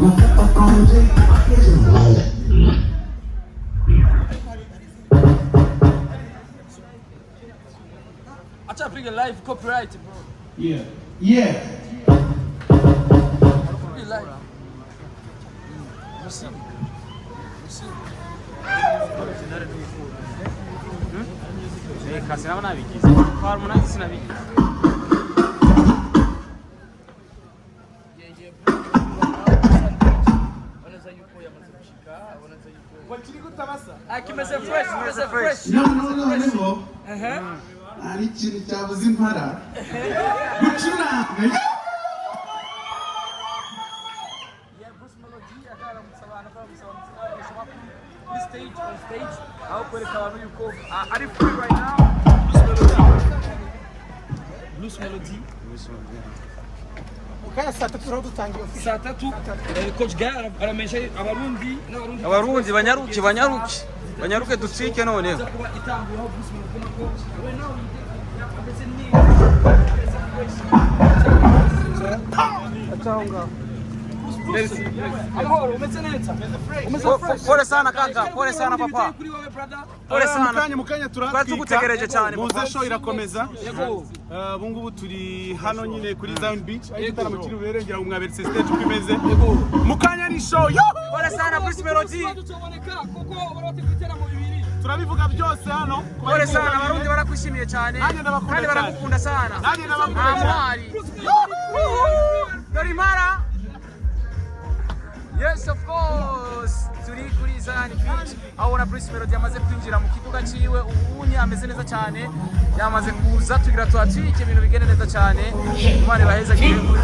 I try to bring a live copyright, bro. Yeah. Yeah. Bring live. Merci. Kasi nawe nabigize. Kwa munani sinabigize. Kimeze fresh, kimeze fresh. No. Ari ikintu cyabuze impara. Gucuranga. Bruce Melodie akaramutsa abantu stage on stage. Aho kwereka abantu yuko ari free right now. Bruce Melodie. Kaya saa tatu rero dutangiye. Saa tatu coach Gare aramenyesha abarundi n'abarundi. Abarundi banyaruke dutsike none. Kuba itanguraho Bruce Melodie ko we now ameze ni. Atanga. Merci. Amahoro umeze neza. Pole sana kaka, pole sana papa. Pole sana. Mukanya tugutegereje cyane. Muze show irakomeza. Ubu ngubu turi hano nyine kuri Sound Beach. Aho igitaramo kiri buberengera mu mwaberetse stage uko imeze. Mukanya ni show. Pole sana Bruce Melodie. Turabivuga byose hano. Pole sana abarundi barakwishimiye cyane. Kandi baramukunda sana. Amwari. Dorimara. Yes, of course. Turi kuri Sound Beach. Aho na Bruce Melodie amaze kwinjira mu kibuga ciwe ubunye ameze neza cyane. Yamaze kuza tugira twatwike ibintu bigende neza cyane. Imana baheza gihe muri